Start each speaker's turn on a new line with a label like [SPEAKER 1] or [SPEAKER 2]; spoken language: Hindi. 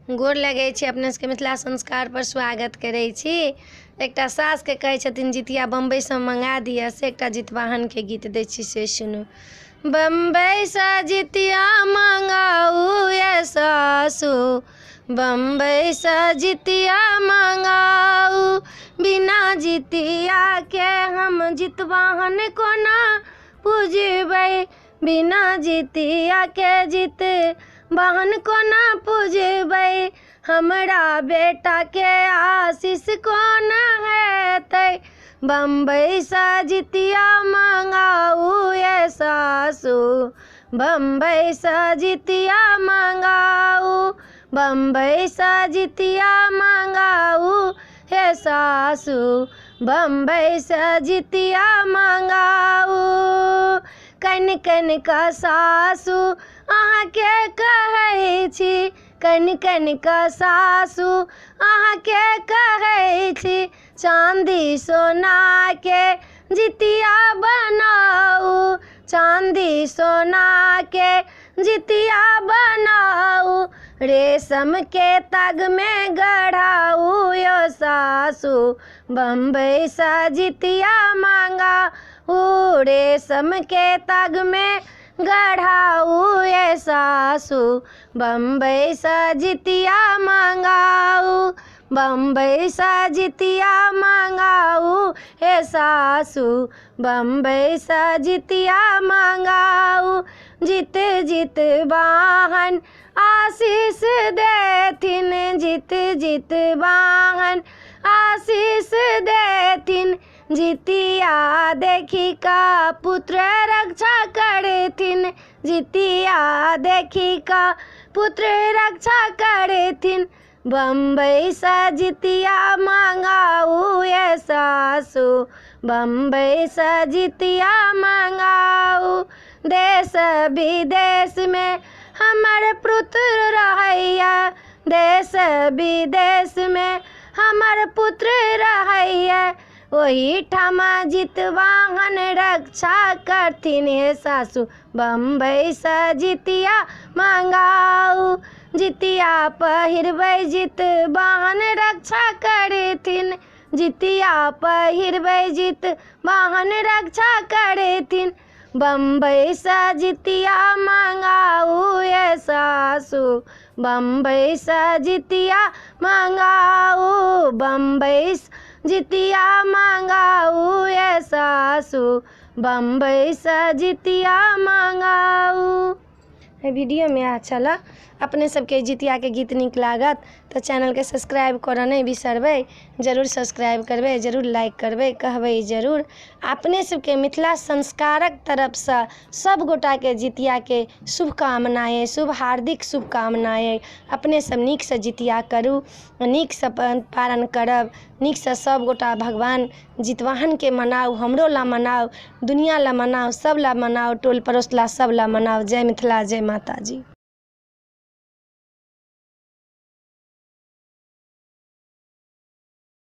[SPEAKER 1] गोर लगै छी, अपने सबके मिथिला संस्कार पर स्वागत करै छी। एकटा सास के कहै छथिन जितिया बम्बई से मंगा दिया, से एकटा जितवाहन के गीत दै छी, से सुनू। बम्बई से जितिया मंगाऊ ये सासू, बम्बई से जितिया मंगाऊ, बिना जितिया के हम जितवाहन कोना पूजबै, बिना जितिया के जित वाहन कोना पूजबै, हमरा बेटा के आशीष कोना हेतै, बम्बई से जितिया मंगाऊ ये सासू, बम्बई से जितिया मंगाऊ, बम्बई से जितिया मंगाऊ हे सासू, बम्बई से जितिया मंगाऊ। कनि कनि का सासू अहाँ के कहै छी, कनि कनि का सासू अहाँ के कहै छी, चांदी सोना के जितिया बनाऊ, चांदी सोना के जितिया बनाऊ, रेशम के ताग में गढ़ाऊ यो सासू, बम्बई से जितिया मंगाऊ, रेशम के ताग में गढ़ाऊ ये सासू, बम्बई से जितिया मंगाऊ, बम्बई से जितिया मंगाऊ हे सासू, बम्बई से जितिया मंगाऊ, जित जित वाहन आशीष देथिन, जित जित वाहन आशीष देथिन, जितिया देखी का पुत्र रक्षा करथिन, जितिया देखी का पुत्र रक्षा करथिन, बम्बई से जितिया मंगाऊ ये सासू, बम्बई से जितिया मंगाऊ, देश विदेश में हमर पुत्र रहैया, देश विदेश में हमर पुत्र रहैया, वही ठामा जितवाहन रक्षा करथिन हे सासू, बम्बई से जितिया मंगाऊ, जितिया पहिरबै जितवाहन रक्षा करथिन, जितिया पहिरबै जितवाहन रक्षा करथिन, बम्बई से जितिया मंगाऊ ये सासू, बम्बई से जितिया मंगाऊ, बम्बई जितिया मंगाऊ ये सासू, बम्बई से जितिया मंगाऊ। वीडियो में अच्छा लग अपने सबके जितिया के गीत नीक लागत तो चैनल के सब्सक्राइब करऽ नहीं बिसरबै, जरूर सब्सक्राइब करबै, जरूर लाइक करबै, कहबै जरूर। अपने सबके मिथिला संस्कारक तरफ से सब गोटा के जितिया के शुभकामनाएं, शुभ हार्दिक शुभकामनाएं। अपने सब नीक से जितिया करू, नीक से पारण करब, नीक से सब गोटा भगवान जितवाहन के मनाऊ, हमरो ला मनाऊ, दुनिया ला मनाऊ, सब ला मनाऊ, टोल पड़ोस ला सब ला मनाऊ। जय मिथिला, जय माता जी।